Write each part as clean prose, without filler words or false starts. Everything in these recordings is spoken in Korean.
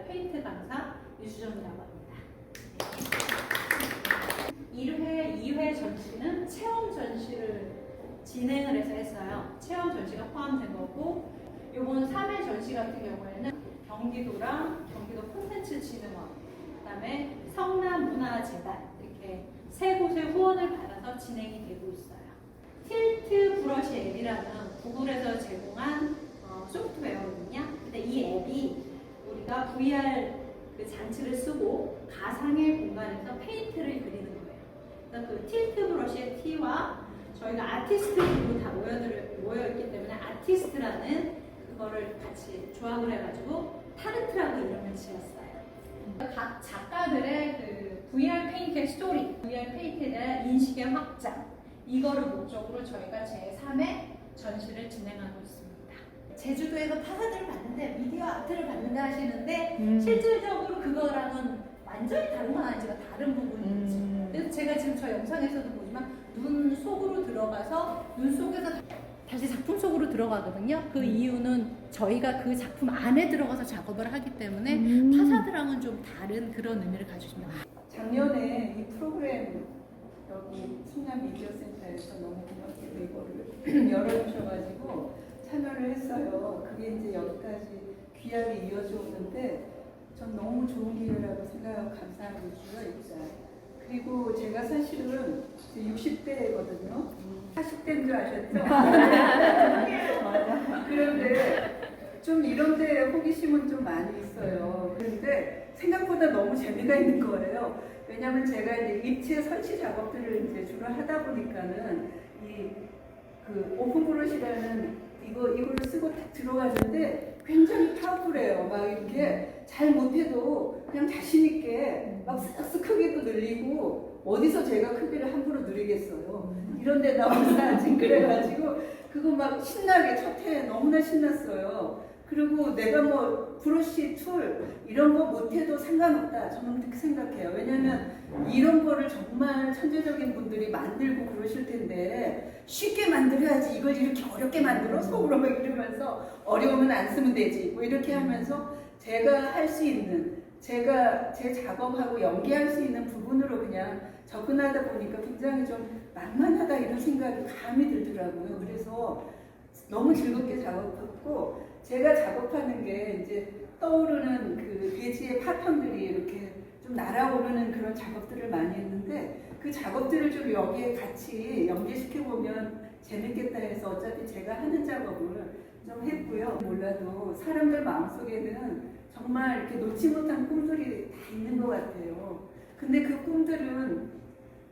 페인트 강사 유주정이라고 합니다. 1회, 2회 전시는 체험 전시를 진행을 해서 했어요. 체험 전시가 포함된 거고, 요번 3회 전시 같은 경우에는 경기도랑 경기도 콘텐츠진흥원, 그다음에 성남문화재단 이렇게 세 곳의 후원을 받아서 진행이 되고 있어요. 틸트 브러쉬 앱이라는 구글에서 제공한 소프트웨어거든요. 근데 이 앱이 우리가 VR 그 장치를 쓰고 가상의 공간에서 페인트를 그리는 거예요. 그래서 그 틸트 브러쉬의 T와 저희가 아티스트로 다 모여있기 때문에 아티스트라는 그거를 같이 조합을 해가지고 타르트라고 이름을 지었어요. 각 작가들의 그 VR 페인트의 스토리, VR 페인트에 대한 인식의 확장, 이거를 목적으로 저희가 제3회 전시를 진행하고 있습니다. 제주도에서 파사들을 봤는데 미디어 아트를 봤는데 하시는데 실질적으로 그거랑은 완전히 다른 건 아니지만 다른 부분이 있죠. 그래서 제가 지금 저 영상에서도 보지만 눈 속으로 들어가서 눈 속에서 다시 작품 속으로 들어가거든요. 그 이유는 저희가 그 작품 안에 들어가서 작업을 하기 때문에 파사드랑은 좀 다른 그런 의미를 가지십니다. 작년에 이 프로그램 여기 충남 미디어센터에서 너무 고맙게 이거를 열어주셔가지고 참여를 했어요. 그게 이제 여기까지 귀하게 이어져 오는데 전 너무 좋은 기회라고 생각하고 감사하고 있고요. 일단. 그리고 제가 사실은 60대거든요. 40대인 줄 아셨죠? 그런데 좀 이런 데 호기심은 좀 많이 있어요. 그런데 생각보다 너무 재미가 있는 거예요. 왜냐면 제가 이제 입체 설치 작업들을 이제 주로 하다 보니까는 그 오픈 브러쉬라는 이거를 쓰고 딱 들어가는데 굉장히 파워풀해요. 막 이렇게 잘 못해도 그냥 자신있게 막 쓱쓱 크기도 늘리고 어디서 제가 크기를 함부로 누리겠어요. 이런 데 나와서 지금 그래가지고 그거 막 신나게 첫 해 너무나 신났어요. 그리고 내가 뭐 브러쉬 툴 이런 거 못해도 상관없다. 저는 그렇게 생각해요. 왜냐면 이런 거를 정말 천재적인 분들이 만들고 그러실 텐데 쉽게 만들어야지 이걸 이렇게 어렵게 만들어? 속으로 막 이러면서 어려우면 안 쓰면 되지 뭐 이렇게 하면서 제가 할 수 있는 제가 제 작업하고 연계할 수 있는 부분으로 그냥 접근하다 보니까 굉장히 좀 만만하다 이런 생각이 감이 들더라고요. 그래서 너무 즐겁게 작업했고 제가 작업하는 게 이제 떠오르는 그 대지의 파편들이 이렇게 좀 날아오르는 그런 작업들을 많이 했는데 그 작업들을 좀 여기에 같이 연계시켜보면 재밌겠다 해서 어차피 제가 하는 작업을 좀 했고요. 몰라도 사람들 마음속에는 정말 이렇게 놓지 못한 꿈들이 다 있는 것 같아요. 근데 그 꿈들은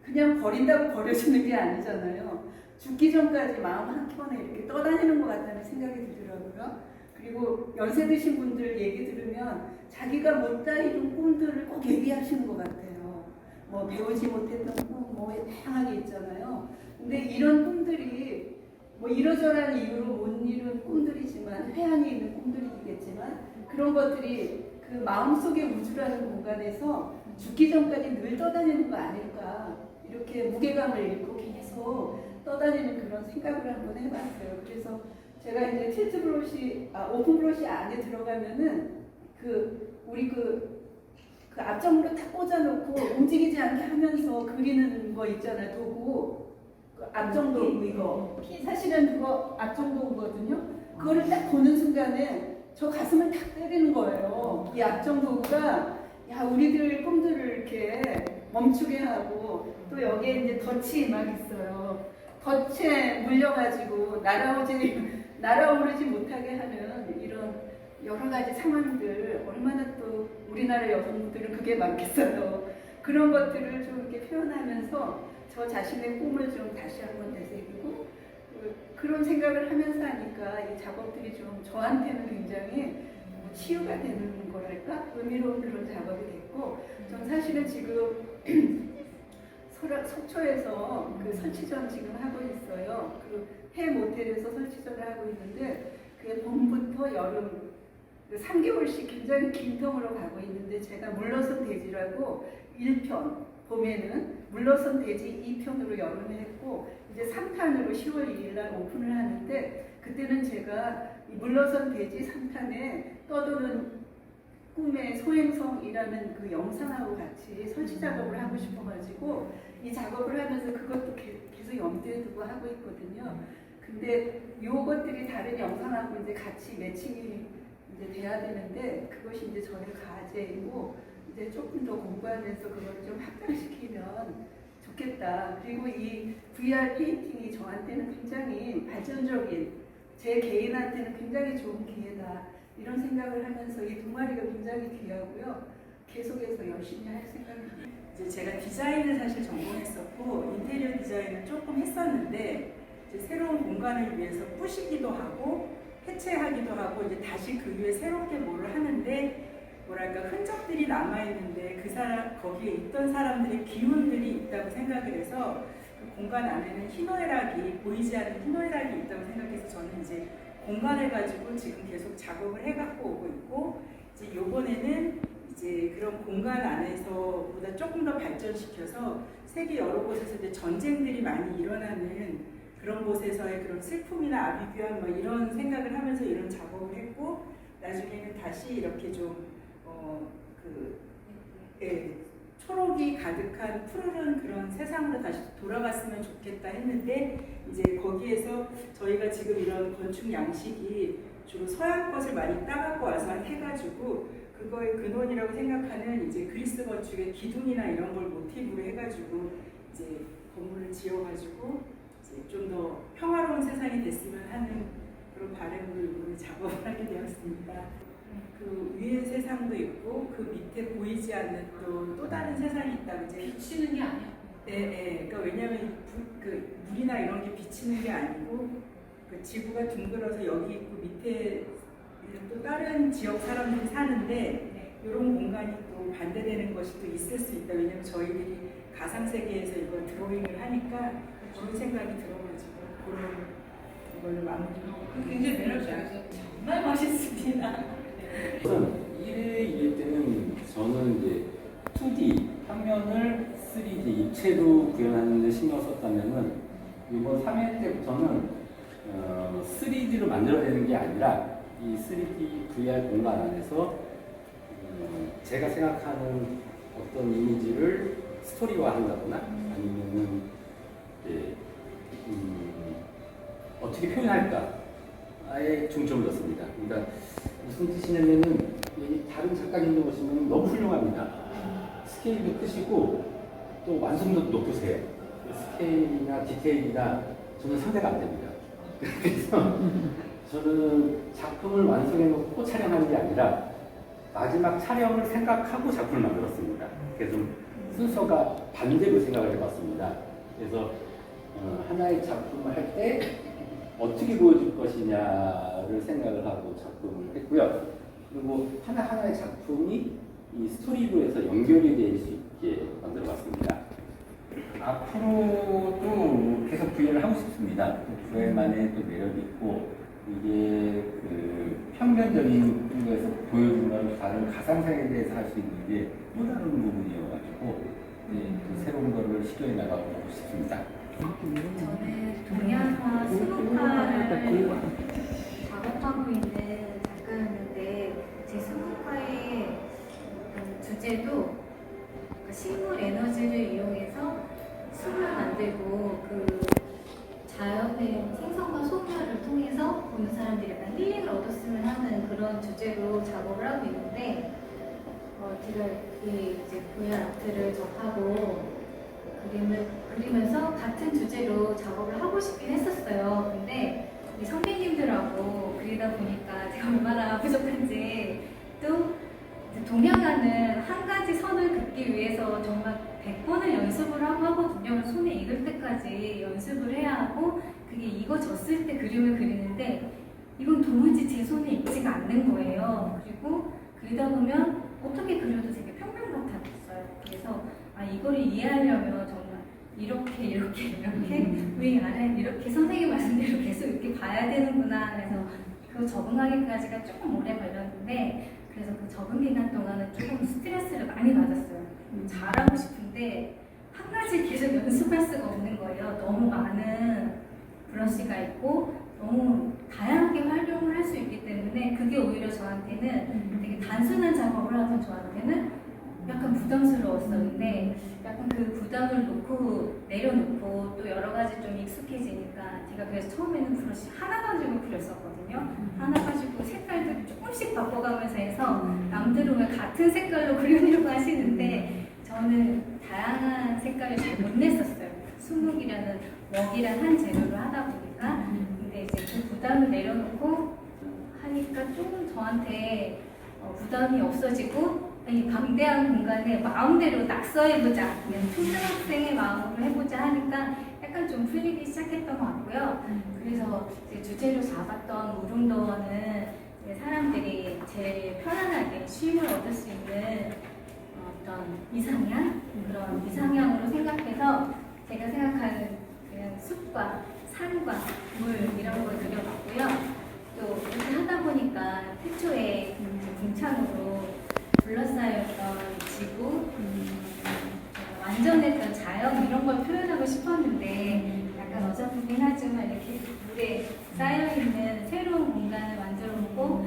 그냥 버린다고 버려지는 게 아니잖아요. 죽기 전까지 마음 한켠에 이렇게 떠다니는 것 같다는 생각이 들더라고요. 그리고 연세 드신 분들 얘기 들으면 자기가 못다 이룬 꿈들을 꼭 얘기하시는 것 같아요. 뭐 배우지 못했던 꿈, 뭐 다양하게 있잖아요. 근데 이런 꿈들이 뭐 이러저러한 이유로 못 이룬 꿈들이지만 회한이 있는 꿈들이겠지만 그런 것들이 그 마음속의 우주라는 공간에서 죽기 전까지 늘 떠다니는 거 아닐까 이렇게 무게감을 잃고 계속 떠다니는 그런 생각을 한번 해봤어요. 그래서 제가 이제 틸트 브러쉬, 오픈 브러쉬 안에 들어가면은 우리 그 앞쪽으로 탁 꽂아놓고 움직이지 않게 하면서 그리는 거 있잖아요. 도구. 그 앞쪽 도구 이거. 사실은 그거 앞쪽 도구거든요. 그거를 딱 보는 순간에 저 가슴을 탁 때리는 거예요. 이 앞쪽 도구가 야 우리들 꿈들을 이렇게 멈추게 하고 또 여기에 이제 덫이 막 있어요. 덫에 물려가지고 날아오르지 못하게 하는 이런 여러 가지 상황들 얼마나 또 우리나라 여성분들은 그게 많겠어요. 그런 것들을 좀 이렇게 표현하면서 저 자신의 꿈을 좀 다시 한번 되새기고 그런 생각을 하면서 하니까 이 작업들이 좀 저한테는 굉장히 치유가 되는 거랄까? 의미로운 그런 작업이 됐고 전 사실은 지금 속초에서 그 설치전 지금 하고 있어요. 그 해 모텔에서 설치전을 하고 있는데 그게 봄부터 여름 3개월씩 굉장히 긴 텀으로 가고 있는데 제가 물러선 대지라고 1편 봄에는 물러선 대지 2편으로 여름에 했고 이제 3탄으로 10월 2일 날 오픈을 하는데 그때는 제가 이 물러선 대지 3탄에 떠도는 꿈의 소행성이라는 그 영상하고 같이 설치 작업을 하고 싶어가지고 이 작업을 하면서 그것도 계속 염두에 두고 하고 있거든요. 근데 요것들이 다른 영상하고 이제 같이 매칭이 이제 돼야 되는데 그것이 이제 저의 과제이고 이제 조금 더 공부하면서 그걸 좀 확장시키면 좋겠다. 그리고 이 VR 페인팅이 저한테는 굉장히 발전적인, 제 개인한테는 굉장히 좋은 기회다. 이런 생각을 하면서 이 동아리가 굉장히 귀하고요. 계속해서 열심히 할 생각입니다. 이제 제가 디자인을 사실 전공했었고 인테리어 디자인을 조금 했었는데 이제 새로운 공간을 위해서 부시기도 하고 해체하기도 하고 이제 다시 그 위에 새롭게 뭐를 하는데 뭐랄까 흔적들이 남아 있는데 그 사람 거기에 있던 사람들의 기운들이 있다고 생각을 해서 그 공간 안에는 희노애락이 보이지 않는 희노애락이 있다고 생각해서 저는 이제 공간을 가지고 지금 계속 작업을 해갖고 오고 있고 이제 요번에는 이제 그런 공간 안에서보다 조금 더 발전시켜서 세계 여러 곳에서 이제 전쟁들이 많이 일어나는 그런 곳에서의 그런 슬픔이나 아비규환 뭐 이런 생각을 하면서 이런 작업을 했고 나중에는 다시 이렇게 좀 초록이 가득한 푸르른 그런 세상으로 다시 돌아갔으면 좋겠다 했는데 이제 거기에서 저희가 지금 이런 건축 양식이 주로 서양 것을 많이 따갖고 와서 해가지고 그거의 근원이라고 생각하는 이제 그리스 건축의 기둥이나 이런 걸 모티브로 해가지고 이제 건물을 지어가지고 이제 좀 더 평화로운 세상이 됐으면 하는 그런 바람으로 이번에 작업을 하게 되었습니다. 그 위의 세상도 있고 그 밑에 보이지 않는 또 다른 세상이 있다고 이제 비치는 게 아니야. 네. 그러니까 왜냐하면 그 물이나 이런 게 비치는 게 아니고 그 지구가 둥글어서 여기 있고 밑에 또 다른 지역 사람들이 사는데 이런 공간이 또 반대되는 것이 또 있을 수 있다. 왜냐하면 저희들이 가상 세계에서 이걸 드로잉을 하니까 그런 생각이 들어가지고 그런 이걸로 마무리하고 굉장히 매력적이죠. 정말 멋있습니다. 우선 1회 때는 저는 이제 2D 평면을 3D 입체로 구현하는 데 신경 썼다면은 이번 3회 때부터는 3D로 만들어내는 게 아니라 이 3D VR 공간 안에서 제가 생각하는 어떤 이미지를 스토리화 한다거나 아니면은 이제 어떻게 표현할까에 중점을 뒀습니다. 그러니까 무슨 뜻이냐면은 다른 작가님들 보시면 너무 훌륭합니다. 스케일도 크시고 또 완성도도 높으세요. 스케일이나 디테일이나 저는 상대가 안 됩니다. 그래서 저는 작품을 완성해 놓고 촬영하는 게 아니라 마지막 촬영을 생각하고 작품을 만들었습니다. 그래서 순서가 반대로 생각을 해봤습니다. 그래서 하나의 작품을 할 때 어떻게 보여줄 것이냐를 생각을 하고 작품을 했고요. 그리고 하나하나의 작품이 이 스토리로에서 연결이 될 수 있게 만들어봤습니다. 앞으로도 계속 VR을 하고 싶습니다. VR만의 또 매력이 있고 이게 그 평면적인 거에서 보여준 거는 다른 가상세계에 대해서 할 수 있는 게 또 다른 부분이어가지고 또 새로운 거를 시도해 나가고 싶습니다. 저는 동양화 수국화를 작업하고 있는 작가였는데 제 수국화의 주제도 식물 에너지를 이용해서 숲을 만들고 그 자연의 생성과 소멸을 통해서 보는 사람들이 약간 힐링을 얻었으면 하는 그런 주제로 작업을 하고 있는데 제가 이제 VR 아트를 접하고 그림을 그리면서 같은 주제로 작업을 하고 싶긴 했었어요. 근데 우리 선배님들하고 그리다 보니까 제가 얼마나 부족한지 또 동양화는 한 가지 선을 긋기 위해서 정말 100번을 연습을 하고 하거든요. 손에 익을 때까지 연습을 해야 하고 그게 익어졌을 때 그림을 그리는데 이건 도무지 제 손에 익지가 않는 거예요. 그리고 그리다 보면 어떻게 그려도 되게 평면 같았어요. 그래서 이거를 이해하려면 정말 이렇게 위아래 이렇게 선생님 말씀대로 계속 이렇게 봐야 되는구나. 그래서 그 적응하기까지가 조금 오래 걸렸는데 그래서 그 적응 기간 동안은 조금 스트레스를 많이 받았어요. 잘하고 싶은데 한 가지 계속 연습할 수가 없는 거예요. 너무 많은 브러쉬가 있고 너무 다양하게 활용을 할 수 있기 때문에 그게 오히려 저한테는 되게 단순한 작업을 하던 저한테는 약간 부담스러웠었는데 약간 그 부담을 내려놓고 또 여러 가지 좀 익숙해지니까 제가 그래서 처음에는 브러쉬 하나 가지고 그렸었거든요. 하나 가지고 색깔도 조금씩 바꿔가면서 해서 남들은 왜 같은 색깔로 그리려고 하시는데 저는 다양한 색깔을 잘 못 냈었어요. 수묵이라는 먹이란 한 재료를 하다 보니까 근데 이제 그 부담을 내려놓고 하니까 조금 저한테 부담이 없어지고 이 방대한 공간에 마음대로 낙서해보자, 그냥 초등학생의 마음으로 해보자 하니까 약간 좀 풀리기 시작했던 것 같고요. 그래서 이제 주제로 잡았던 우릉도원은 사람들이 제일 편안하게 쉼을 얻을 수 있는 어떤 이상향? 그런 이상향으로 생각해서 제가 생각하는 그냥 숲과 산과 물 이런 걸 그려봤고요. 또 이렇게 하다 보니까 태초에 궁창으로 둘러싸였던 지구, 완전했던 자연 이런 걸 표현하고 싶었는데 약간 어설프긴 하지만 이렇게 물에 쌓여있는 새로운 공간을 만들어보고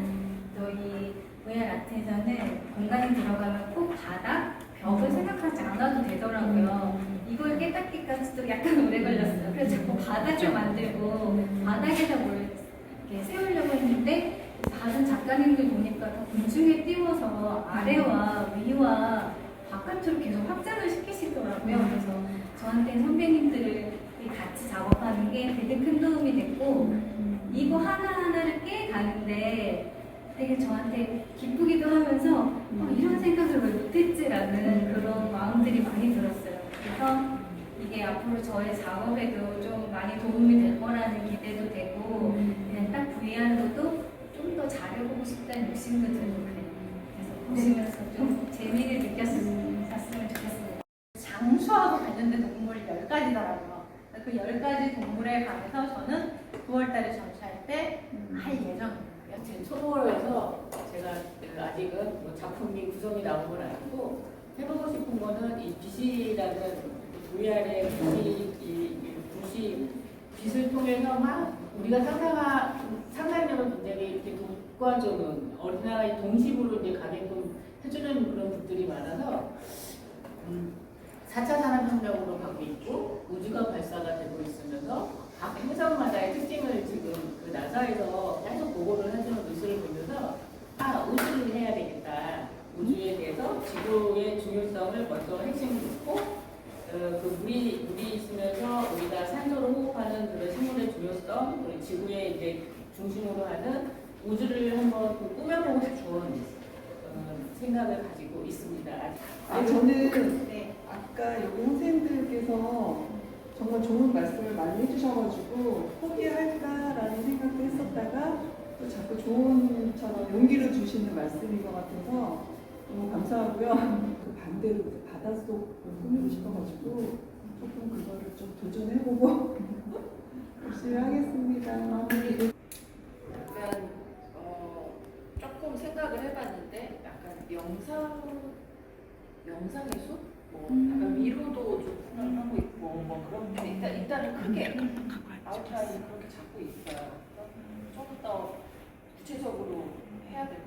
또 이 VR 아트에서는 공간에 들어가면 꼭 바닥, 벽을 생각하지 않아도 되더라고요. 이걸 깨닫기까지도 약간 오래 걸렸어요. 그래서 자꾸 바닥을 만들고 바닥에다 뭘 이렇게 세우려고 했는데 다른 작가님들 보니까 다 공중에 띄워서 아래와 위와 바깥으로 계속 확장을 시키시더라고요. 그래서 저한테 선배님들이 같이 작업하는 게 되게 큰 도움이 됐고 이거 하나하나를 깨가는데 되게 저한테 기쁘기도 하면서 이런 생각을 왜 못했지라는 그런 마음들이 많이 들었어요. 그래서 이게 앞으로 저의 작업에도 좀 많이 도움이 될 거라는 기대도 되고 그냥 딱 VR로도 좀 더 잘해보고 싶다는 욕심도 들고 그래요. 그래서 보시면서 좀 재미를 느꼈으면 좋겠습니다. 장수하고 관련된 동물이 10가지더라고요. 그 10가지 동물에 관해서 저는 9월달에 전시할 때 할 예정입니다. 제 초보라서 제가 아직은 뭐 작품이 구성이 나온 건 아니고 해보고 싶은 거는 이 빛이라는 VR의 빛을 통해서 막 우리가 상상력을 굉장히 이렇게 돋궈주는 어린아이 동심으로 이제 가게끔 해주는 그런 분들이 많아서 4차 산업혁명으로 가고 있고 우주가 발사가 되고 있으면서 각 행성마다의 특징을 지금 그 나사에서 계속 보고를 해주는 뉴스를 보면서 우주를 해야 되겠다. 우주에 대해서 지구의 중요성을 먼저 핵심을 놓고 그 물이 있으면서 우리가 산소를 호흡하는 그런 생물의 중요성, 우리 지구의 이제 중심으로 하는 우주를 한번 꾸며보고 싶은 생각을 가지고 있습니다. 저는 네. 아까 여기 선생님들께서 정말 좋은 말씀을 많이 해주셔가지고 포기할까라는 생각도 했었다가 또 자꾸 조언처럼 용기를 주시는 말씀인 것 같아서 너무 감사하고요. 그 반대로 바닷속을 꾸미고 싶어가지고 조금 그거를 좀 도전해보고 열심히 하겠습니다. 약간 조금 생각을 해봤는데 약간 명상의 숲? 약간 위로도 좀 생각하고 있고 뭐 그런 일단은 크게 아웃라인 그렇게 잡고 있어요. 좀 더 구체적으로 해야 될 것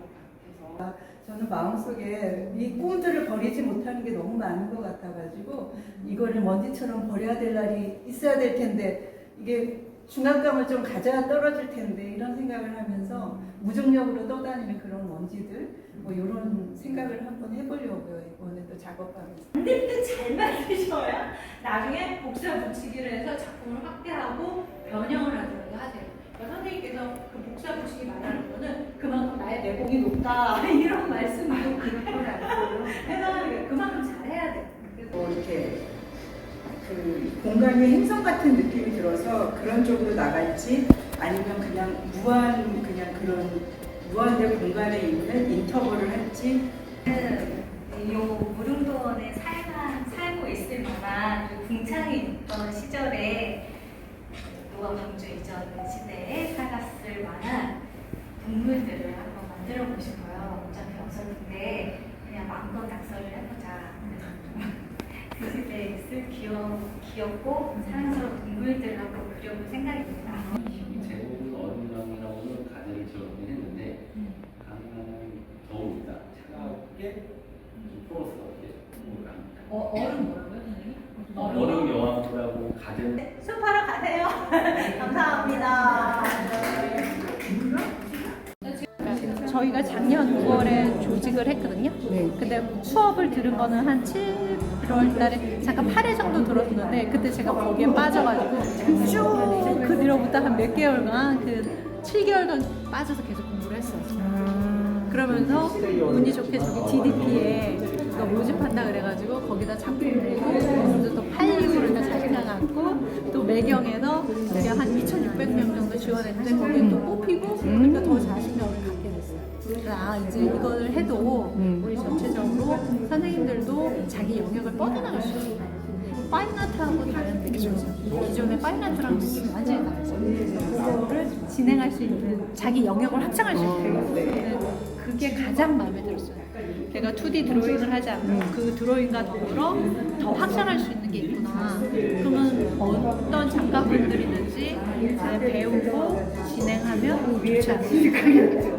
같아서 저는 마음속에 이 꿈들을 버리지 못하는 게 너무 많은 것 같아가지고 이거를 먼지처럼 버려야 될 날이 있어야 될 텐데 이게 중압감을 좀 가져야 떨어질 텐데 이런 생각을 하면서 무중력으로 떠다니는 그런 먼지들 뭐 이런 생각을 한번 해보려고요. 이번에 또 작업하면서. 만들 때 잘 만드셔야 나중에 복사 붙이기를 해서 작품을 확대하고 변형을 하도록 하세요. 그러니까 선생님께서 그 복사 붙이기 말하는 거는 그만큼 나의 내공이 높다 이런 말씀도 그렇더라고요. 해서 그만큼 잘해야 돼. 이렇게 그 공간이 행성 같은 느낌이 들어서 그런 쪽으로 나갈지 아니면 그냥 무한의 공간에 있는 인터벌을 할지 이 무릉도원에 살고 있을 만한 궁창이 있던 시절에 노아 왕조 이전 시대에 살았을 만한 동물들을 한번 만들어보고 싶어요. 어차피 어설픈데 그냥 마음껏 낙서를 해보자. 그 시대에 있을 귀엽고 사랑스러운 동물들을 한번 그려볼 생각입니다. 제목은 어린왕이라고 붙여놓긴 했는데 가능한 더우니까 차갑게 좀 풀어서 이렇게 합니다. 얼음 뭐라고요, 선생님? 얼음 영화라고 가든 숲하러 가세요. 감사합니다. 저희가 작년 9월에 조직을 했거든요. 근데 수업을 들은 거는 한 7월 달에 잠깐 8회 정도 들었는데 그때 제가 거기에 빠져가지고 쭉 그 뒤로부터 한 몇 개월간 그 7개월간 빠져서 계속 공부를 했어요. 그러면서 운이 좋게 저기 DDP에 모집한다 그래가지고 거기다 작품 내고 그래서 또 팔리고를 다 자신감 갖고 또 매경에서 이게 한 2,600명 정도 지원했는데 거기에 또 뽑히고 그러니까 더 자신감을 갖게 됐어요. 그래서 아 이제 이걸 해도 우리 전체적으로 선생님들도 자기 영역을 뻗어나갈 수 있어요. 파인아트하고 다른데 기존의 파인아트랑 완전히 달라요. 그거를 진행할 수 있는 자기 영역을 확장할 수 있는 그게 가장 마음에 들었어요. 내가 2D 드로잉을 하지 않고 그 드로잉과 더불어 더 확장할 수 있는 게 있구나. 그러면 어떤 작가분들이든지 잘 배우고 진행하면 좋지 않을까.